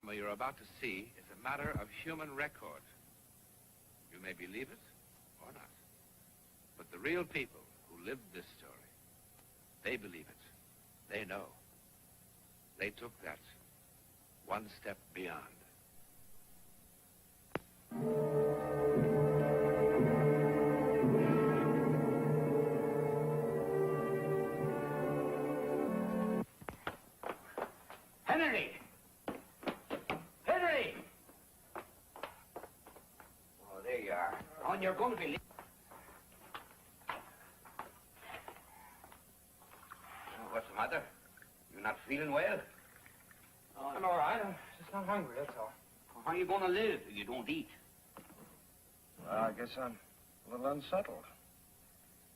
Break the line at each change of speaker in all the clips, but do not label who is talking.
drama you're about to see is a matter of human record. You may believe it or not. But the real people who lived this story, they believe it. They know. They took that one step beyond.
Henry! Henry! Oh, there you are. On you're going to be... What's the matter? You're not feeling well?
Oh, I'm all right. I'm just not hungry, that's all.
Well, how are you going to live if you don't eat?
Well, I guess I'm a little unsettled.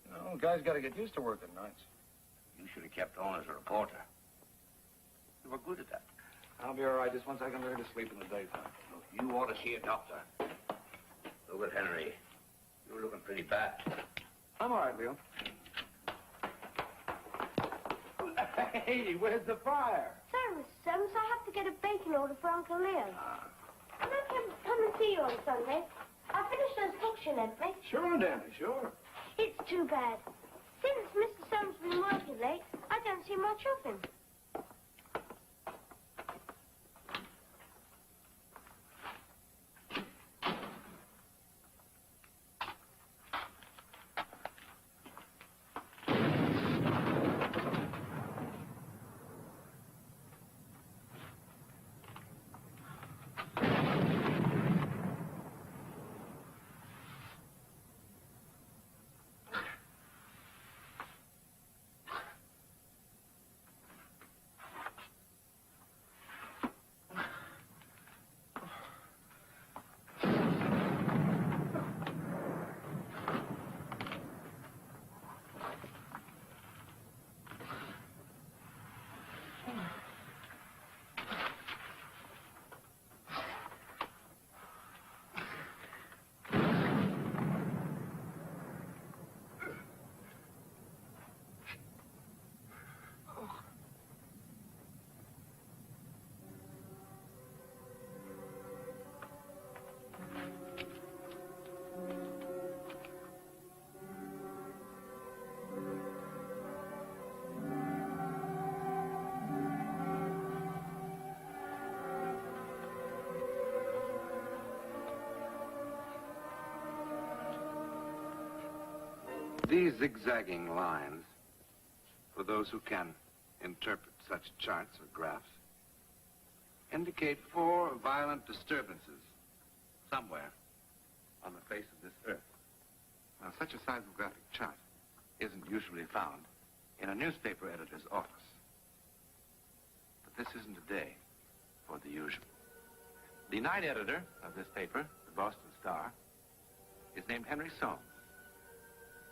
You know, guys got to get used to working nights.
You should have kept on as a reporter. You were good at that.
I'll be all right just once I can learn to sleep in the daytime.
Look, you ought to see a doctor. Look at Henry. You're looking pretty bad.
I'm all right, Leo. Hey, where's the fire?
Sorry, Mr. Simmons, I have to get a baking order for Uncle Leo. Can I come and see you on Sunday? I finished those books you lent me.
Sure, Danny, sure.
It's too bad. Since Mr. Simmons has been working late, I don't see much of him.
These zigzagging lines, for those who can interpret such charts or graphs, indicate 4 violent disturbances somewhere on the face of this earth. Now, such a seismographic chart isn't usually found in a newspaper editor's office. But this isn't a day for the usual. The night editor of this paper, the Boston Star, is named Henry Soames.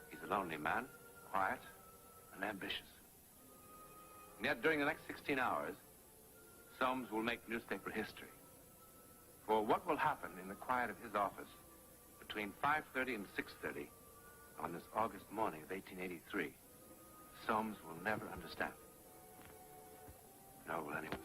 He's a lonely man, quiet and ambitious. And yet, during the next 16 hours, Soames will make newspaper history. For what will happen in the quiet of his office between 5:30 and 6:30 on this August morning of 1883, Soames will never understand. Nor will any of us.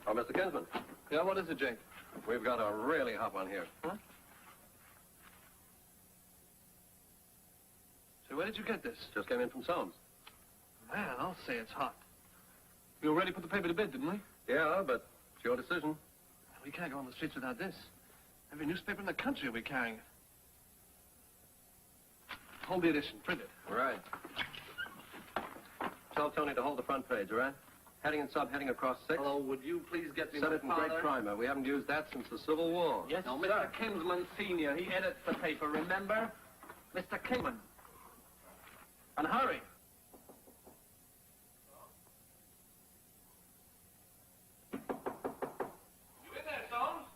Oh, Mr. Kinsman. Yeah, what is it, Jake? We've got a really hot one here. Huh?
So where did you get this?
Just came in from Soames.
Man, I'll say it's hot. We already put the paper to bed, didn't we?
Yeah, but it's your decision.
We can't go on the streets without this. Every newspaper in the country will be carrying it. Hold the edition. Print it.
All right. Tell Tony to hold the front page, all right? Heading and subheading across 6.
Hello, would you please get me
Set
my
it in
father?
great primer. We haven't used that since the Civil War.
Yes, no, Mr. Kinsman Sr. He edits the paper, remember? Mr. Kinsman. And hurry. You in there, Soames?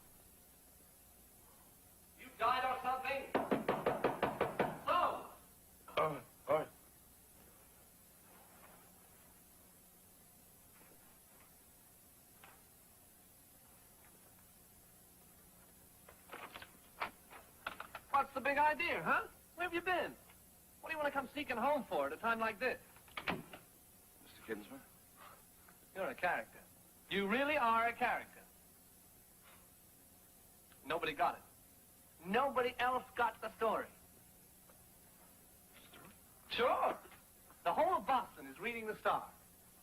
You died or something? Soames!
All right.
What's the big idea, huh? Where have you been? What do you want to come sneaking home for at a time like this?
Mr. Kinsman?
You're a character. You really are a character. Nobody got it. Nobody else got the story. Sure. The whole of Boston is reading the Star.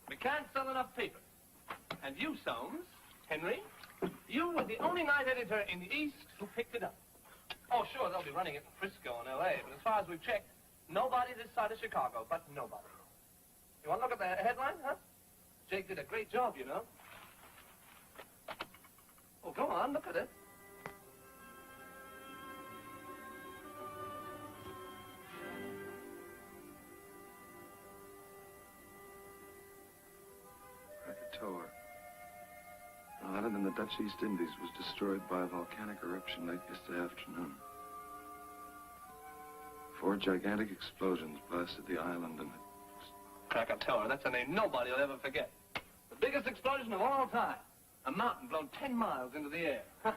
We can't sell enough papers. And you, Soames, Henry, you were the only night editor in the East who picked it up. Oh, sure, they'll be running it in Frisco and L.A., but as far as we've checked, nobody this side of Chicago, but nobody. You want to look at the headline, huh? Jake did a great job, you know. Oh, go on, look at it.
Krakatoa, an island in the Dutch East Indies, was destroyed by a volcanic eruption late yesterday afternoon. 4 gigantic explosions blasted the island and
Krakatoa, that's a name nobody will ever forget. The biggest explosion of all time. A mountain blown 10 miles into the air. Huh.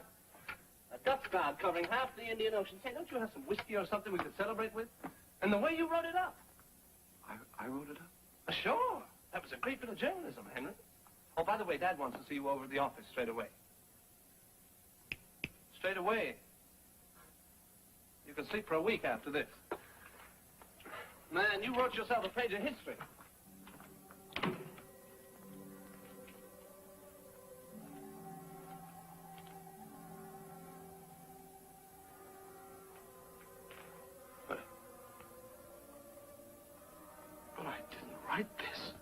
A dust cloud covering half the Indian Ocean. Say, don't you have some whiskey or something we could celebrate with? And the way you wrote it up.
I wrote it up?
Sure. That was a great bit of journalism, Henry. Oh, by the way, Dad wants to see you over at the office straight away. Straight away. You can sleep for a week after this. Man, you wrote yourself a page of history.
But I didn't write this.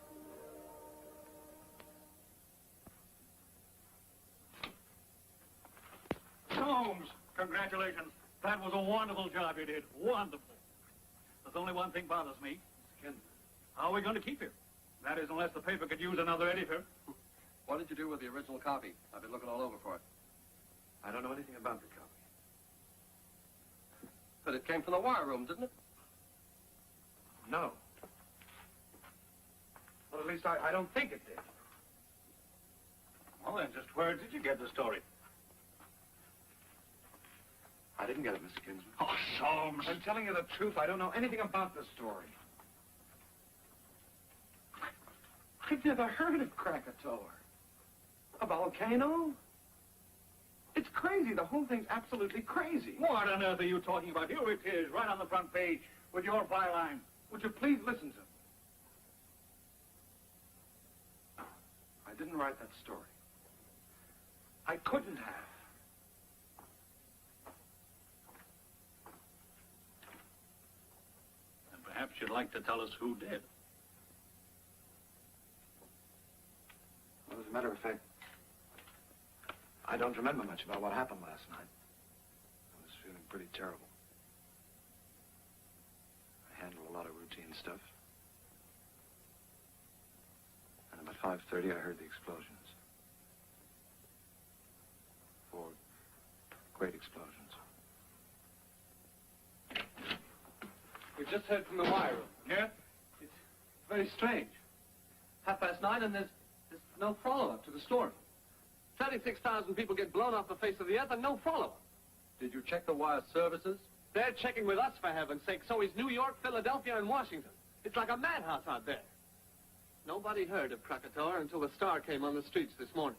Holmes, congratulations. That was a wonderful job you did. Wonderful. There's only one thing bothers me. How are we going to keep him? That is, unless the paper could use another editor.
What did you do with the original copy? I've been looking all over for it.
I don't know anything about the copy.
But it came from the wire room, didn't it?
No. Well, at least I don't think it did.
Well, then, just where did you get the story?
I didn't get it, Mr. Kinsman.
Oh, Holmes.
I'm telling you the truth. I don't know anything about the story. I've never heard of Krakatoa. A volcano? It's crazy. The whole thing's absolutely crazy.
What on earth are you talking about? Here it is, right on the front page, with your byline.
Would you please listen to me? I didn't write that story. I couldn't have.
And perhaps you'd like to tell us who did.
Well, as a matter of fact, I don't remember much about what happened last night. I was feeling pretty terrible. I handled a lot of routine stuff. And about 5:30, I heard the explosions. 4 great explosions.
We've just heard from the wire room.
Yeah?
It's very strange. 9:30 and there's no follow-up to the story. 36,000 people get blown off the face of the earth and no follow-up.
Did you check the wire services?
They're checking with us, for heaven's sake. So is New York, Philadelphia, and Washington. It's like a madhouse out there. Nobody heard of Krakatoa until the Star came on the streets this morning.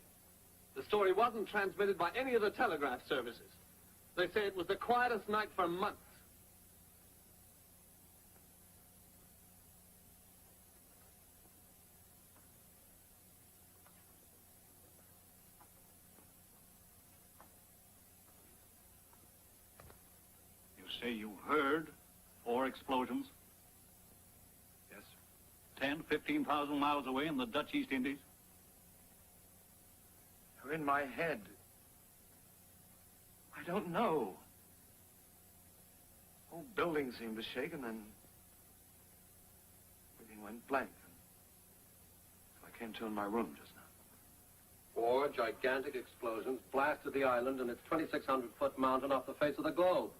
The story wasn't transmitted by any of the telegraph services. They say it was the quietest night for months.
You say you heard 4 explosions.
Yes, sir.
10, 15,000 miles away in the Dutch East Indies.
They're in my head. I don't know. Whole building seemed to shake, and then everything went blank. And I came to in my room just now.
4 gigantic explosions blasted the island and its 2,600-foot mountain off the face of the globe.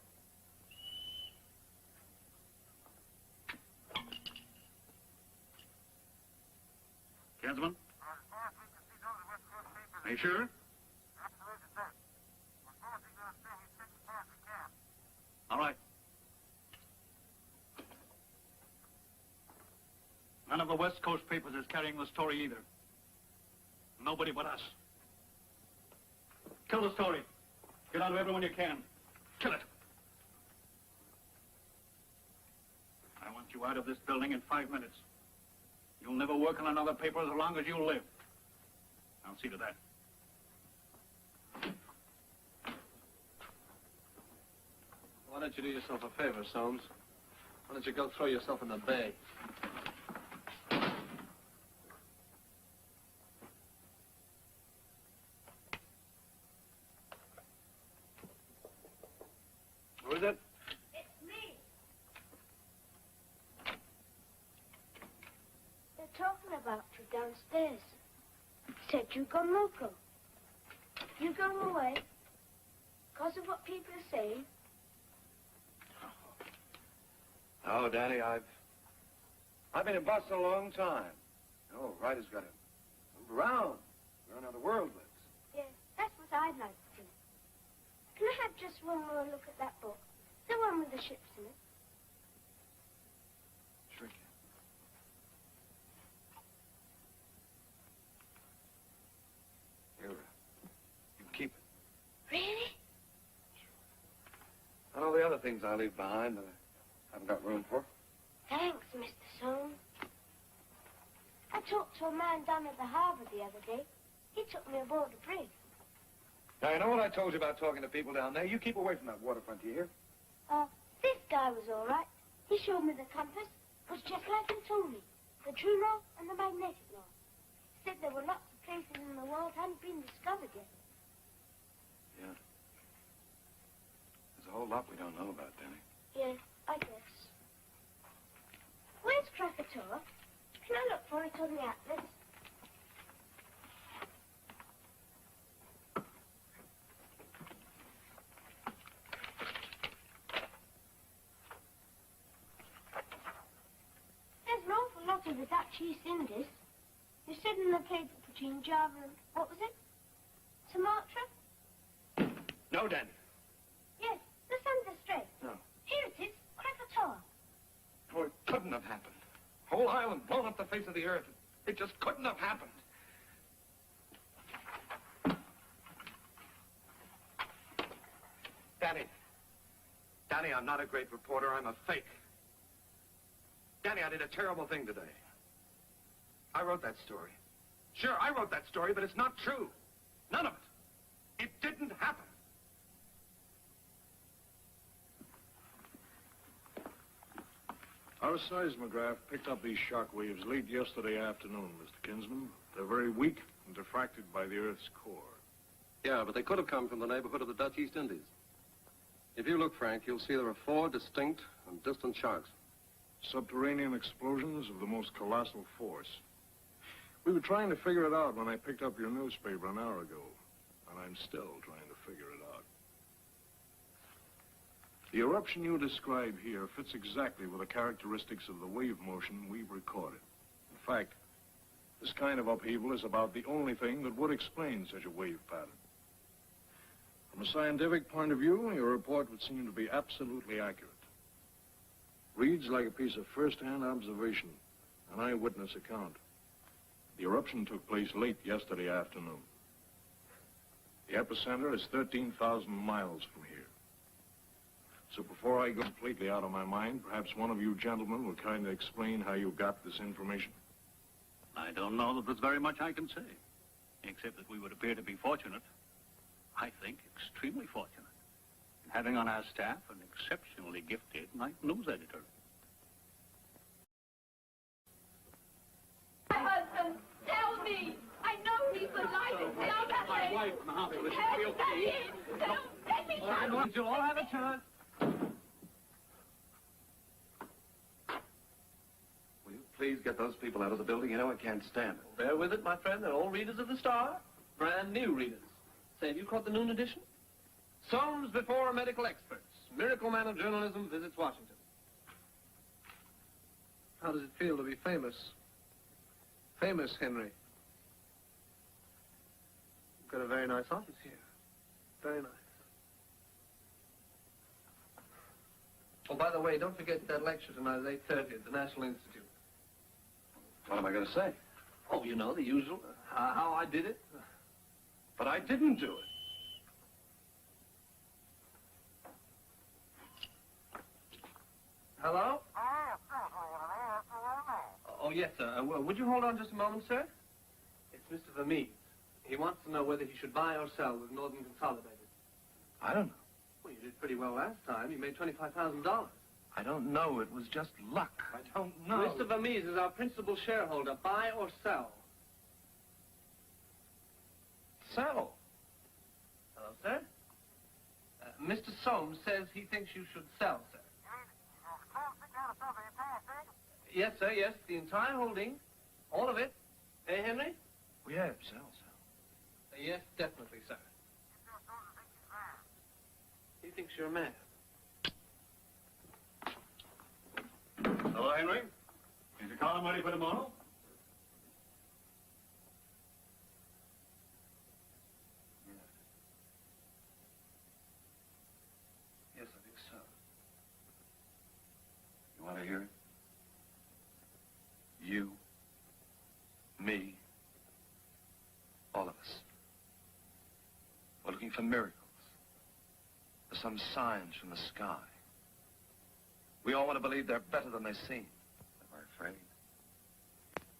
Kinsman? Are you sure? All right. None of the West Coast papers is carrying the story either. Nobody but us. Kill the story. Get out of everyone you can. Kill it. I want you out of this building in 5 minutes. You'll never work on another paper as long as you live. I'll see to that.
Why don't you do yourself a favor, Soames? Why don't you go throw yourself in the bay?
Who is it?
It's me. They're talking about you downstairs. Said you've gone local. You going away because of what people are saying?
Oh, Danny, I've been in Boston a long time. Oh, writer's got to move around, learn how the world lives.
Yeah, that's what I'd like to do. Can I have just one more look at that book? The one with the ships in it.
Sure can. Here, you can keep it.
Really?
And all the other things I leave behind that I haven't got room for.
Thanks, Mr. Soames. I talked to a man down at the harbor the other day. He took me aboard a brig.
Now, you know what I told you about talking to people down there? You keep away from that waterfront, you hear?
This guy was all right. He showed me the compass. It was just like he told me. The true north and the magnetic north. He said there were lots of places in the world hadn't been discovered yet.
Yeah. There's a whole lot we don't know about, Danny.
Yeah, I guess. Where's Krakatoa? Can I look for it on the atlas? There's an awful lot of the Dutch East Indies. You said in the paper between Java and, what was it? Sumatra?
No, Danny.
Yes, the Sunda Strait.
No.
Here it is, Krakatoa.
Oh, it couldn't have happened. Whole island blown up the face of the earth. It just couldn't have happened. Danny, I'm not a great reporter. I'm a fake. Danny, I did a terrible thing today. I wrote that story. Sure, I wrote that story, but it's not true. None of it. It didn't happen.
Our seismograph picked up these shock waves late yesterday afternoon, Mr. Kinsman. They're very weak and diffracted by the Earth's core.
Yeah, but they could have come from the neighborhood of the Dutch East Indies. If you look, Frank, you'll see there are 4 distinct and distant shocks.
Subterranean explosions of the most colossal force. We were trying to figure it out when I picked up your newspaper an hour ago, and I'm still trying to figure it out. The eruption you describe here fits exactly with the characteristics of the wave motion we've recorded. In fact, this kind of upheaval is about the only thing that would explain such a wave pattern. From a scientific point of view, your report would seem to be absolutely accurate. Reads like a piece of first-hand observation, an eyewitness account. The eruption took place late yesterday afternoon. The epicenter is 13,000 miles from here. So before I go completely out of my mind, perhaps one of you gentlemen will kindly explain how you got this information.
I don't know that there's very much I can say, except that we would appear to be fortunate. I think extremely fortunate. having on our staff an exceptionally gifted night news editor.
My husband, tell me. I know he's alive. Tell that
My wife, Mojave, listen, real please.
Let me
I want you all have a chance.
Will you please get those people out of the building? You know I can't stand it.
Bear with it, my friend. They're all readers of the Star. Brand new readers. Say, have you caught the noon edition? Soames before medical experts. Miracle Man of journalism visits Washington. How does it feel to be famous? Famous, Henry. You've got a very nice office here. Very nice. Oh, by the way, don't forget that lecture tonight at 8:30 at the National Institute.
What am I going to say?
Oh, you know, the usual. How I did it.
But I didn't do it.
Hello? Oh, yes, sir. Would you hold on just a moment, sir? It's Mr. Vermees. He wants to know whether he should buy or sell with Northern Consolidated.
I don't know.
Well, you did pretty well last time. You made $25,000.
I don't know. It was just luck. I don't know.
Mr. Vermees is our principal shareholder. Buy or sell?
Sell.
Hello, sir? Mr. Soames says he thinks you should sell, sir. Yes, sir, yes. The entire holding. All of it. Eh, Henry?
Oh, yeah, sell.
Yes, definitely, sir. He thinks you're mad.
Hello, Henry. Is your column ready for tomorrow?
Yes, I think so. You want to hear it? You, me, all of us. We're looking for miracles, for some signs from the sky. We all want to believe they're better than they seem. We're afraid.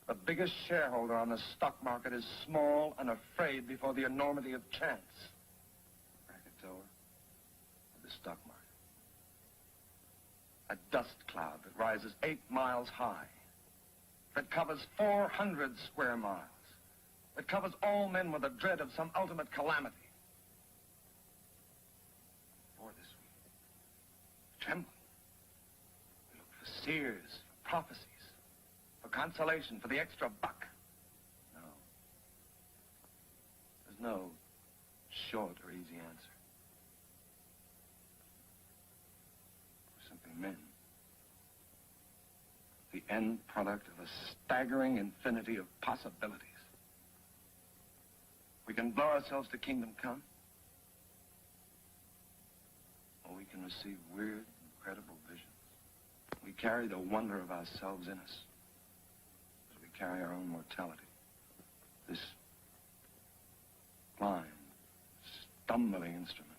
The biggest shareholder on the stock market is small and afraid before the enormity of chance. Krakatoa of the stock market. A dust cloud that rises 8 miles high, that covers 400 square miles, that covers all men with a dread of some ultimate calamity. For this we tremble. We look for seers, for prophecies, for consolation, for the extra buck. No. There's no short or easy answer. We're simply men. The end product of a staggering infinity of possibilities. We can blow ourselves to kingdom come, or we can receive weird, incredible visions. We carry the wonder of ourselves in us as we carry our own mortality. This blind, stumbling instrument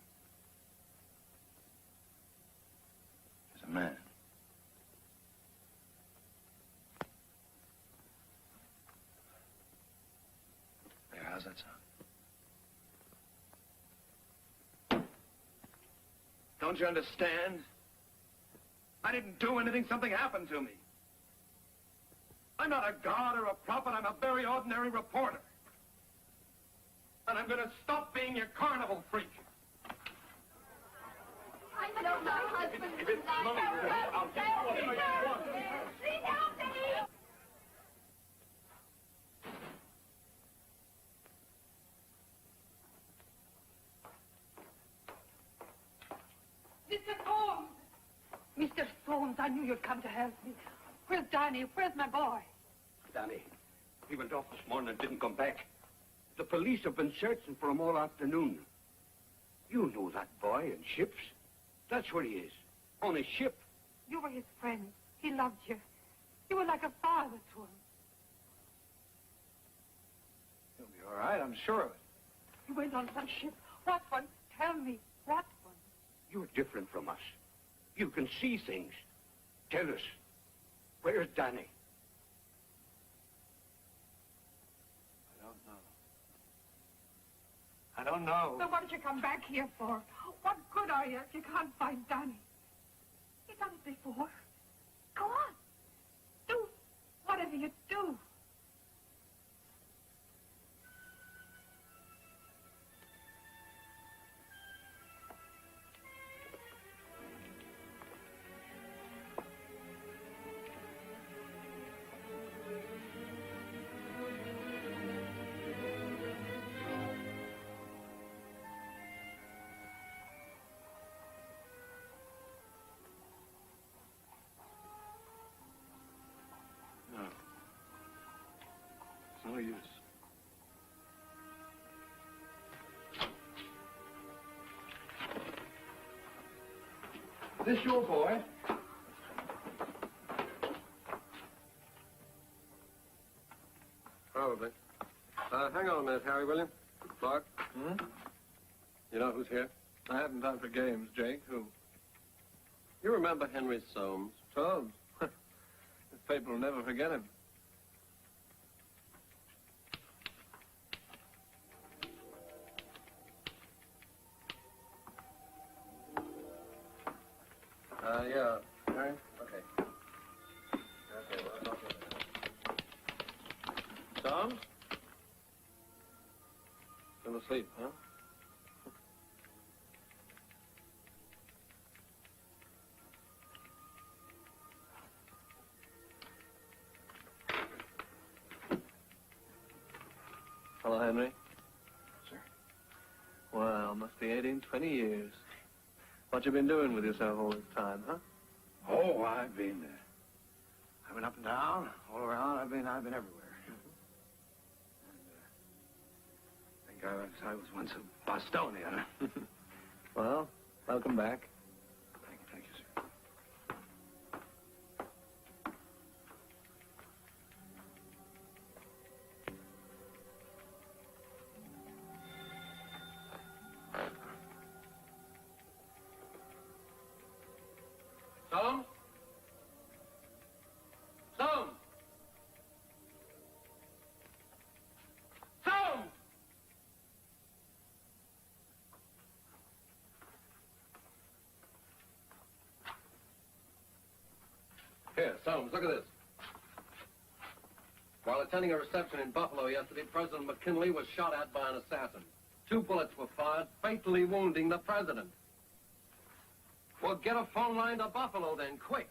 is a man. There, how's that sound? Don't you understand? I didn't do anything. Something happened to me. I'm not a god or a prophet. I'm a very ordinary reporter. And I'm going to stop being your carnival freak.
I know my husband is alive. Please help me.
Mr. Soames! Mr. Soames, I knew you'd come to help me. Where's Danny? Where's my boy?
Danny, he went off this morning and didn't come back. The police have been searching for him all afternoon. You know that boy in ships. That's where he is, on a ship.
You were his friend. He loved you. You were like a father to him.
He'll be all right, I'm sure of it.
You went on some ship. What one? Tell me, what one?
You're different from us. You can see things. Tell us, where's Danny?
I don't know.
I don't know.
So what did you come back here for? What good are you if you can't find Danny? You've done it before. Go on. Do whatever you do.
No. It's no use.
Is this your boy?
Probably. Hang on a minute, Harry, will you? Clark?
Hmm?
You know who's here?
I haven't time for games, Jake. Who?
You remember Henry Soames?
Soames. This paper will never forget him.
Yeah. Harry? Okay. Okay, well, I'll talk to you later.
Soames? Still asleep, huh? Hello, Henry.
Sir.
Well, must be 18, 20 years. What you been doing with yourself all this time, huh?
Oh, I've been up and down, all around. I've been everywhere. And, I think I was once a Bostonian.
Well, welcome back.
Thank you, sir.
Soames? Soames? Soames!
Here, Soames, look at this. While attending a reception in Buffalo yesterday, President McKinley was shot at by an assassin. 2 bullets were fired, fatally wounding the president. Well, get a phone line to Buffalo then, quick.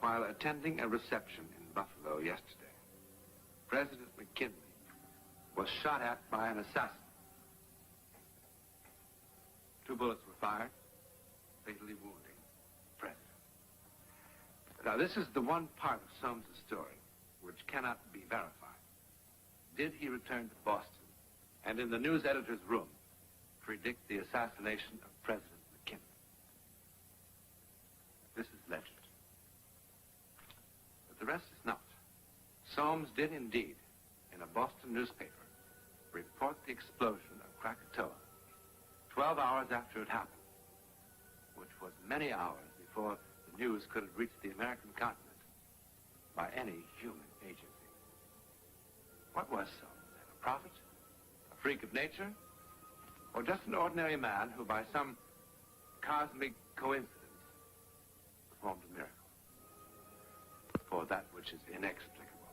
While attending a reception in Buffalo yesterday, President McKinley was shot at by an assassin. 2 bullets were fired, fatally wounding the president. Now, this is the one part of Soames' story which cannot be verified. Did he return to Boston and in the news editor's room predict the assassination of President McKinley? This is legend. But the rest is not. Soames did indeed, in a Boston newspaper, report the explosion of Krakatoa 12 hours after it happened, which was many hours before the news could have reached the American continent by any human agency. What was Soames then? A prophet? A freak of nature? Or just an ordinary man who, by some cosmic coincidence, performed a miracle for that which is inexplicable?